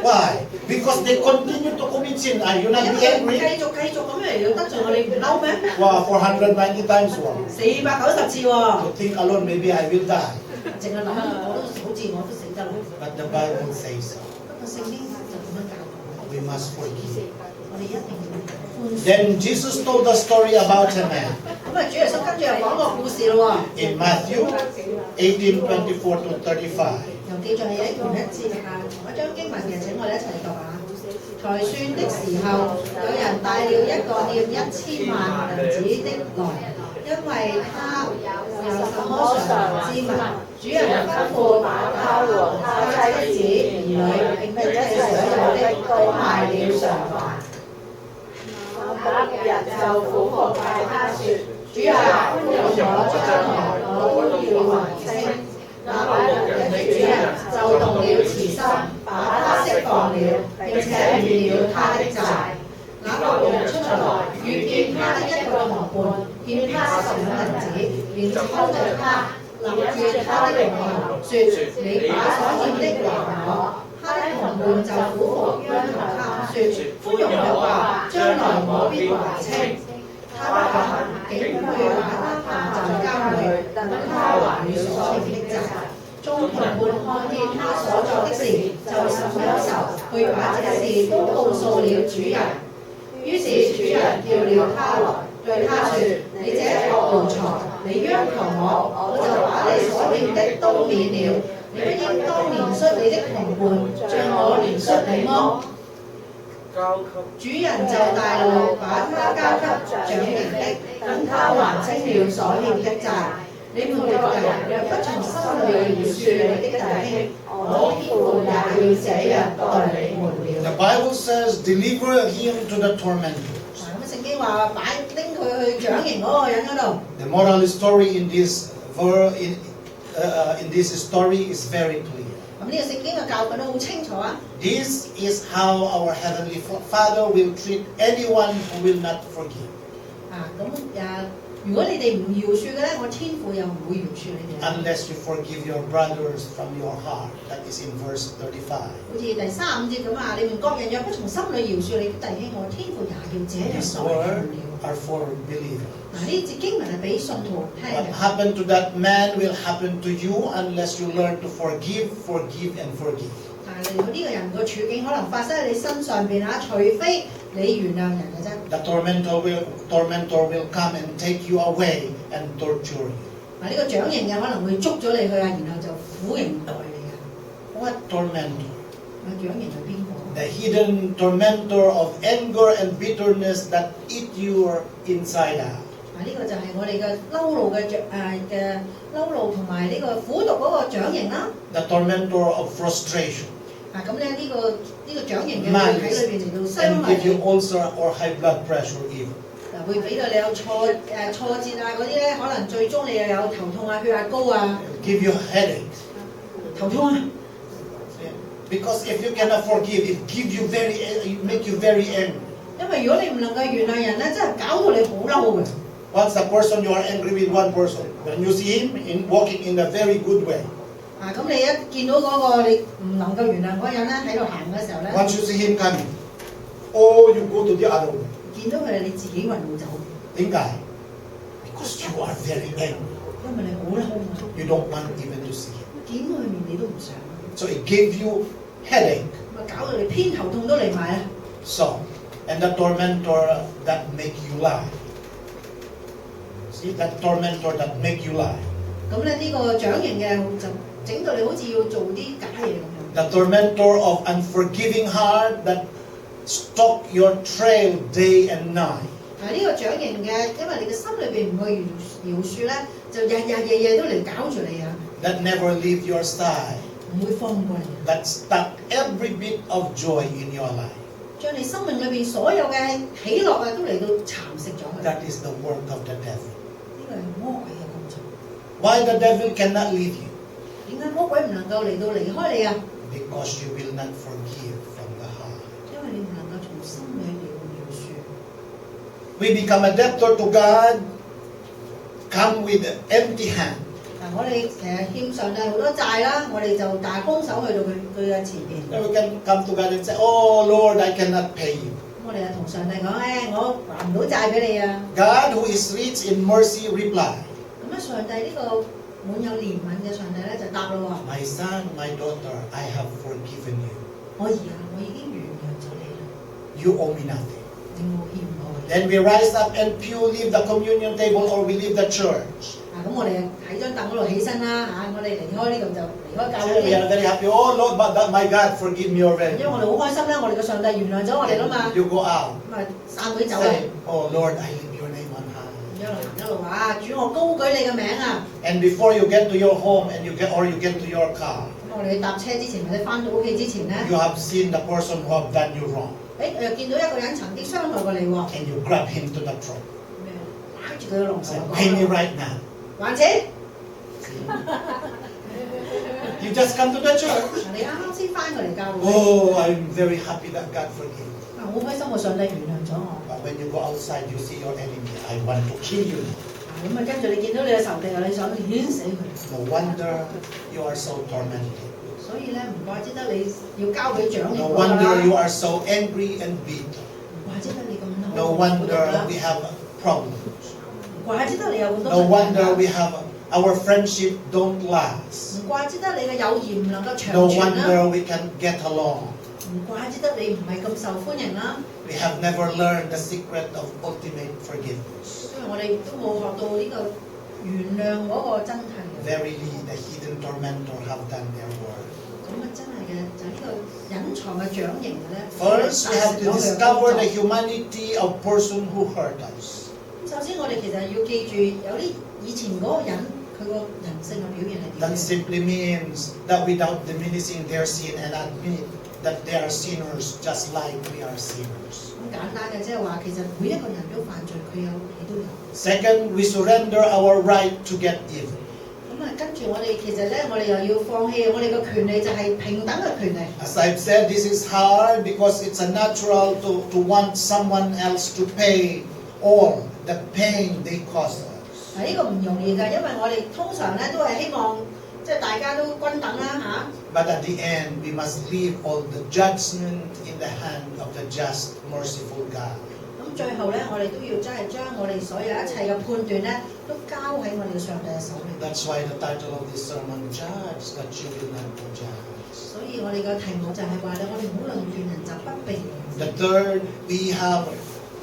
Why? Because they continue to commit sin. Are you not 因為 angry? 繼續咁樣嚟到得罪我，你唔嬲咩？Wow, 490 times one. 490次喎。You think alone, maybe I will die. 淨係諗我都好似我都死得啦。But the Bible says so. 不過聖經就咁樣教我 We must forgive. 哋一定要寬恕。Then Jesus told the story about a man. 咁啊，主耶穌跟住又講個故事咯喎。In Matthew 18:24 to 35. 又記載係一段一節啊，同一章經文嘅，請我哋一齊讀啊。才算的時候，有人帶了一個欠1000萬銀子的來，因為他有什麼償之物，主人吩咐把他和他妻子兒女並一切所有的都賣了償還。那日就苦服拜他說：主啊，寬容我將來我都要還清。那把人的主人就動了慈心，把他釋放了，並且免了他的債。那個人出來，遇見他的一個同伴欠他10兩銀子，便揪着他，勒住他的領頭，說：你把所欠的還我。他的同伴就苦服央求他，說：寬容我吧，將來我必還清。他不肯，竟去把他下在監裏，等他還了所欠的債。眾同伴看見他所作的事，就甚憂愁，去把這事都告訴了主人。於是主人叫了他來，對他說：你這惡奴才，你央求我，我就把你所欠的都免了。你不應當憐恤你的同伴，像我憐恤你麼？主人就大怒，把他交給掌刑的，等他還清了所欠的債。你們個人若不從心裏饒恕你的弟兄，我天父也要這樣待你們了。The Bible says, deliver him to the tormentors. 咁聖經話拎佢去掌刑嗰個人嗰度。The moral story in this story is very clear. 咁呢個聖經嘅教訓都好清楚啊。This is how our Heavenly Father will treat anyone who will not forgive. 如果你哋唔饒恕嘅咧，我天父又唔會饒恕你哋。Unless you forgive your brothers from your heart. That is in verse 35. 好似第35節咁啊，你們各人若不從心裏饒恕你的弟兄，我天父也要這樣 These 待你 words 們了。are for believers. 呢節經文係俾信徒聽 What 嘅。 happened to that man will happen to you unless you learn to forgive, and forgive. 呢個人個處境可能發生喺你身上邊啊，除非你原諒人嘅啫。The tormentor will come and take you away and torture you. 呢個掌刑嘅可能會捉咗你去啊，然後就苦刑待你啊。What tormentor? 掌刑係邊個？ The hidden tormentor of anger and bitterness that eat your inside out. 呢個就係我哋嘅嬲怒嘅嬲怒同埋呢個苦毒嗰個掌刑啦。The tormentor of frustration. 咁咧呢個掌刑嘅會喺裏邊嚟到傷 And 害 give you 你。 ulcer or high blood pressure even. 會俾到你有挫折啊嗰啲咧，可能最終你又有頭痛啊、血壓高啊、Give you headache. 頭痛啊。Because if you cannot forgive, it make you very angry. 因為如果你唔能夠原諒人咧，真係搞到你好嬲嘅。Once the person you are angry with one person, when you see him walking in a very good way. 咁你一見到嗰個你唔能夠原諒嗰個人咧喺度行嘅時候咧， Once you see him coming, oh, you go to the other way. 見到佢你自己運路走，點解？ Because you are very angry. 因為你好嬲啊， You don't want even to see him. 見佢面你都唔想， So it gave you headache. 搞到你偏頭痛都嚟埋啦。 So, and the tormentor that make you lie. See, that tormentor that make you lie. 咁咧呢個掌刑嘅就整到你好似要做啲假嘢咁樣。 The tormentor of unforgiving heart that stalk your trail day and night. 呢個掌刑嘅，因為你嘅心裏邊唔去饒恕咧，就日日夜夜都嚟搞住你啊！ That never leave your side. 唔會放過你， That stuck every bit of joy in your life. 將你生命裏邊所有嘅喜樂啊，都嚟到蠶食咗佢。 That is the work of the devil. 呢個係魔鬼嘅工作。 Why the devil cannot leave you? 點解魔鬼唔能夠嚟到離開你啊？ Because you will not forgive from the heart. 因為你唔能夠從心裏邊饒恕。 We become a debtor to God, come with empty hand. 我哋其實欠上帝好多債啦，我哋就大空手去到佢嘅前邊。 Then we can come to God and say, "Oh Lord, I cannot pay you." 我哋就同上帝講：我還唔到債俾你啊！ God, who is rich in mercy, reply, 咁上帝呢個滿有憐憫嘅上帝咧就答咯喎。 "My son, my daughter, I have forgiven you. 我已經原諒咗你啦， You owe me nothing." 你冇欠我嘅。 Then we rise up and leave the communion table or we leave the church. 咁我哋喺張凳嗰度起身啦我哋離開呢度就離開教 So we 會。 are very happy. Oh Lord, but my God, forgive me 因 already. 為我哋好開心啦，我哋嘅上帝原諒咗我哋啦嘛。 You go out. 咁散會走啦。 Say, "Oh Lord, I lift your name on high." 一路行一路話：主我高舉你嘅名啊！ And before you get to your home and you get to your car, 咁我哋去搭車之前或者翻到屋企之前咧， you have seen the person who have done you wrong, 又見到一個人曾經傷害過你喎， and you grab him to the throat. 拉住佢嘅龍頭 Say, "Pay me 講： right now." 還錢！ You just come to the church. 你啱啱先翻過嚟教會， Oh, I'm very happy that God forgave me. 好開心，我上帝原諒咗我。 But when you go outside, you see your enemy. I want to kill you. 咁跟住你見到你嘅仇敵啊，你想碾死佢。 No wonder you are so tormented. 所以咧，唔怪之得你要交俾長 No 老㗎啦。 wonder you are so angry and bitter. 唔怪之得你咁嬲。 No wonder we have problems. 唔怪之得你有咁多 No 問題 wonder we have our friendship don't last. 唔怪之得你嘅友誼唔能夠長 No 存啦。 wonder we can get along. 唔怪之得你唔係咁受歡迎啦。 We have never learned the secret of ultimate forgiveness. 因為我哋都冇學到呢個原諒嗰個真諦。 Verily, the hidden tormentor have done their work. 咁真係嘅，就呢個隱藏嘅掌刑嘅咧。 First, we have to discover the humanity of person who hurt us. 首先，我哋其實要記住有啲以前嗰個人佢個人性嘅表現係點 That 樣。 simply means that without diminishing their sin and admit that they are sinners just like we are sinners. 咁簡單嘅，即係話其實每一個人都犯罪，佢都有。 Second, we surrender our right to get even. 咁跟住我哋其實咧，我哋又要放棄我哋嘅權利，就係平等嘅權利。 As I've said, this is hard because it's a natural to want someone else to pay all the pain they cause us. 呢個唔容易㗎，因為我哋通常咧都係希望即係大家都均等啦 But at the end, we must leave all the judgment in the hand of the just, merciful God. 咁最後咧，我哋都要真係將我哋所有一切嘅判斷咧，都交喺我哋嘅上帝嘅手裏。 That's why the title of this sermon, Judge that you will not be judged. 所以我哋嘅題目就係話咧，我哋唔好論斷人就不被論斷。 The third,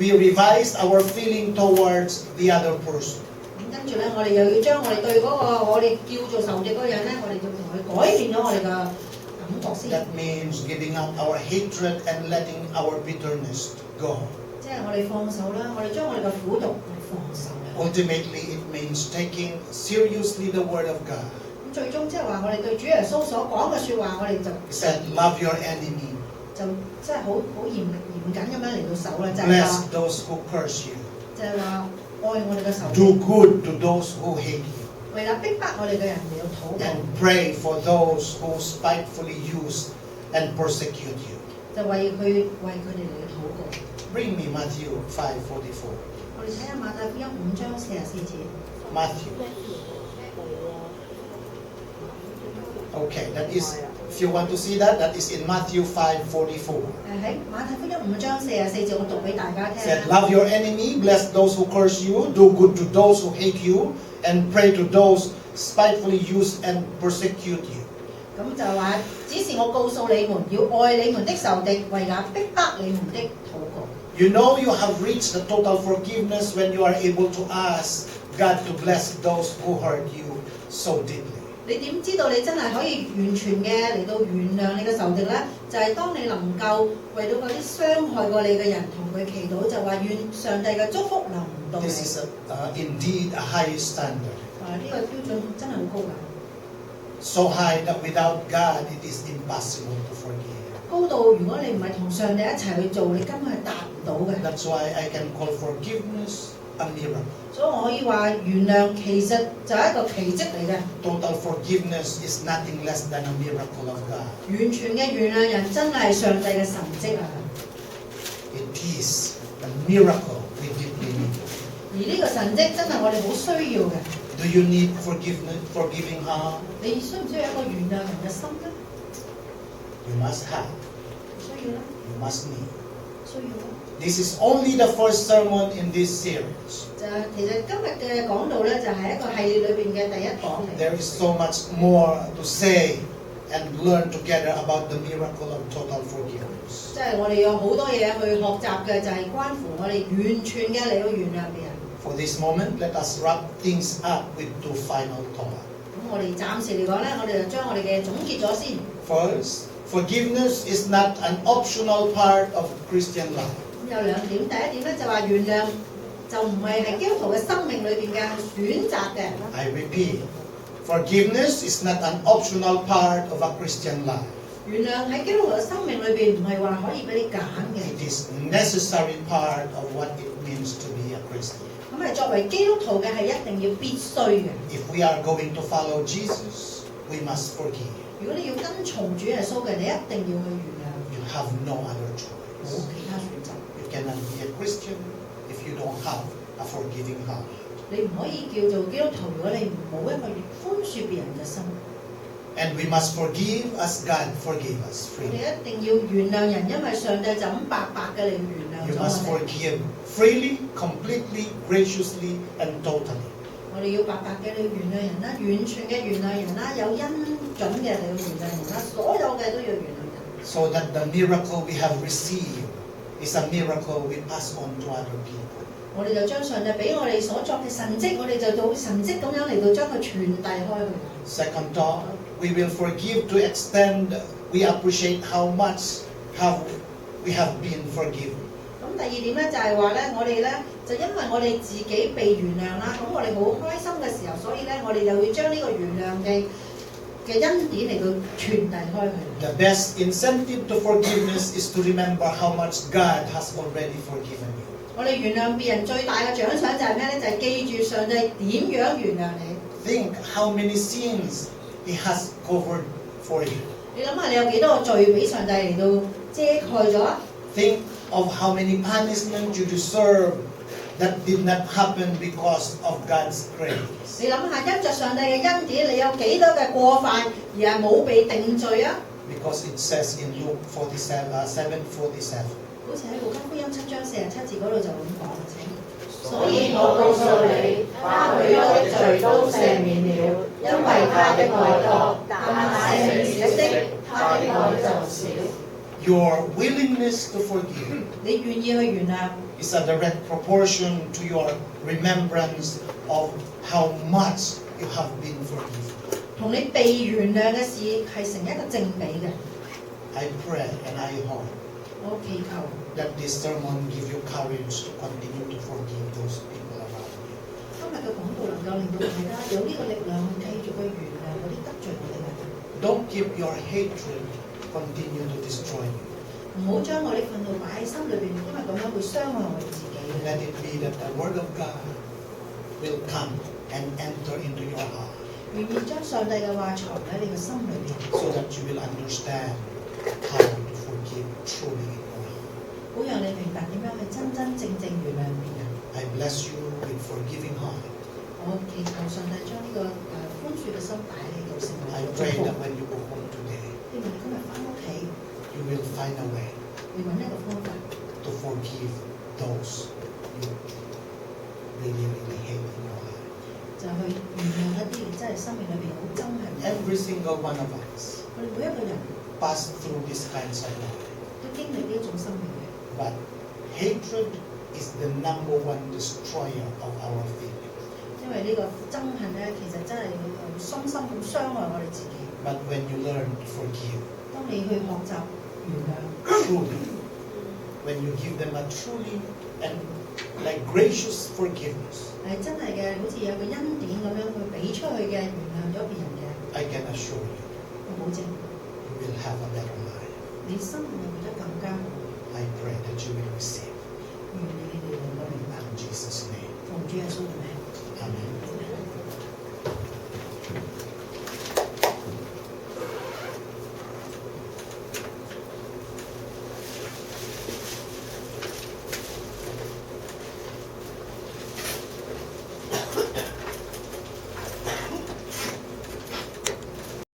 we revise our feeling towards the other person. 咁跟住咧，我哋又要將我哋對嗰個我哋叫做仇敵嗰個人咧，我哋就同佢改變咗我哋嘅感覺先。 That means giving up our hatred and letting our bitterness go. 即係我哋放手啦，我哋將我哋嘅苦毒放手。Ultimately, it means taking seriously the Word of God. 咁最終即係話我哋對主耶穌所講嘅説話，我哋就 He said, "Love your enemy, 就即係好嚴謹咁樣嚟到守啦，就係 bless 話 those who curse you, 就係話愛我哋嘅仇 do 敵， good to those who hate you, 為咗逼迫我哋嘅人嚟到討告， and pray for those who spitefully use and persecute you." 就為佢哋嚟到禱告。 Bring me Matthew 5:44. 我哋睇下馬太福音5章44節。Matthew. Okay, that is, if you want to see that, that is in Matthew 5:44. 喺馬太福音5章44節，我讀俾大家 It 聽 said, "Love your enemy, bless those who curse you, do good to those who hate you, and pray to those spitefully use and persecute you." 咁就話，只是我告訴你們，要愛你們的仇敵，為那逼迫你們的禱告。You know you have reached the total forgiveness when you are able to ask God to bless those who hurt you so deeply. 你點知道你真係可以完全嘅嚟到原諒你嘅仇敵呢？就係當你能夠為到嗰啲傷害過你嘅人同佢祈禱，就話願上帝嘅祝福臨到你。 This is indeed a high standard. 呢個標準真係好高㗎， So high that without God it is impossible to forgive. 高到如果你唔係同上帝一齊去做，你根本係達唔到嘅。 That's why I can call forgiveness a miracle. 所以我可以話原諒其實就係一個奇蹟嚟嘅。 Total forgiveness is nothing less than a miracle of God. 完全嘅原諒人真係上帝嘅神蹟啊！ It is a miracle we deeply need. 而呢個神蹟真係我哋好需要嘅。 Do you need forgiving heart? 你需唔需要一個原諒人嘅心呢？ You must have. 需要啦， You must need. 需要啦。 This is only the first sermon in this series. 其實今日嘅講道咧，就係一個系列裏邊嘅第一講嚟。 There is so much more to say and learn together about the miracle of total forgiveness. 即係我哋有好多嘢去學習嘅，就係關乎我哋完全嘅嚟到原諒別人。 For this moment, let us wrap things up with two final thoughts. 咁我哋暫時嚟講咧，我哋就將我哋嘅總結咗先。 First, forgiveness is not an optional part of Christian life. 咁有兩點，第一點咧就話原諒就唔係基督徒嘅生命裏邊嘅選擇嘅。 I repeat, forgiveness is not an optional part of a Christian life. 原諒喺基督徒嘅生命裏邊唔係話可以俾你揀嘅， It is necessary part of what it means to be a Christian. 咁係作為基督徒嘅係一定要必須嘅。 If we are going to follow Jesus, we must forgive. 如果你要跟從主耶穌嘅，你一定要去原諒， You have no other 冇 choice. 其他選擇。 You cannot be a Christian if you don't have a forgiving heart. 你唔可以叫做基督徒，如果你冇一個寬恕別人嘅心。 And we must forgive as God forgave us 我哋 freely. 一定要原諒人，因為上帝就咁白白嘅嚟原諒 You 咗 must 我哋。 forgive freely, completely, graciously, and totally. 我哋要白白嘅嚟原諒人啦，完全嘅原諒人啦，有恩準嘅嚟原諒人啦，所有嘅都要原諒人。 So that the miracle we have received is a miracle we pass on to other people. 我哋就將上帝俾我哋所作嘅神蹟，我哋就到神蹟咁樣嚟到將佢傳遞開去。 Second thought, we will forgive to extend we appreciate how much we have been forgiven. 咁第二點咧就係話咧，我哋咧就因為我哋自己被原諒啦，咁我哋好開心嘅時候，所以咧我哋就會將呢個原諒嘅恩典嚟到傳遞開去。 The best incentive to forgiveness is to remember how much God has already forgiven you. 我哋原諒別人最大嘅獎賞就係咩咧？就係記住上帝點樣原諒你。 Think how many sins He has covered for you. 你諗下，你有幾多個罪俾上帝嚟到遮蓋咗？ Think of how many punishments you deserve that did not happen because of God's grace. 你諗下，因着上帝嘅恩典，你有幾多嘅過犯而係冇被定罪啊？ Because it says in Luke 7:47. 好似喺路加福音7章47節嗰度就咁講嘅。所以我告訴你，他許多的罪都赦免了，因為他的愛多，但赦免少的，他的愛就少。 Your willingness to forgive 你願意去原諒， is a direct proportion to your remembrance of how much you have been forgiven. 同你被原諒嘅事係成一個正比嘅。 I pray and I hope 我祈求 that this sermon give you courage to continue to forgive those people around you. 今日嘅講道能夠令到大家有呢個力量繼續去原諒嗰啲得罪我哋嘅人。Don't keep your hatred continue to destroy you. 唔好將我哋憤怒擺喺心裏邊，因為咁樣會傷害我哋自己。Let it be that the word of God will come and enter into your heart, 願意將上帝嘅話藏喺你嘅心裏邊， so that you will understand how to forgive truly in your heart. 好讓你明白點樣去真真正正原諒別人。I bless you with forgiving heart. 我祈求上帝將呢個寬恕嘅心擺喺度，成為 I 祝 pray 福。 that when you go home today, 希望你今日翻屋企， you will find a way 會揾一個方法， to forgive those you really, really hate in your life. 就去原諒一啲真係生命裏邊好憎恨嘅人。 Every single one of us 我哋每一個人 pass through these kinds of life. 都經歷呢一種生命嘅， But hatred is the number one destroyer of our faith. 因為呢個憎恨咧，其實真係好深深咁傷害我哋自己。 But when you learn to forgive 當你去學習原諒， truly, when you give them a truly and like gracious forgiveness, 係真係嘅，好似有個恩典咁樣去俾出去嘅，原諒咗別人嘅， I can assure you, 我保證 you will have a better life. 你生活會活得更加好。 I pray that you will receive 願你哋能夠明白， in Jesus' name. 奉主耶穌嘅名。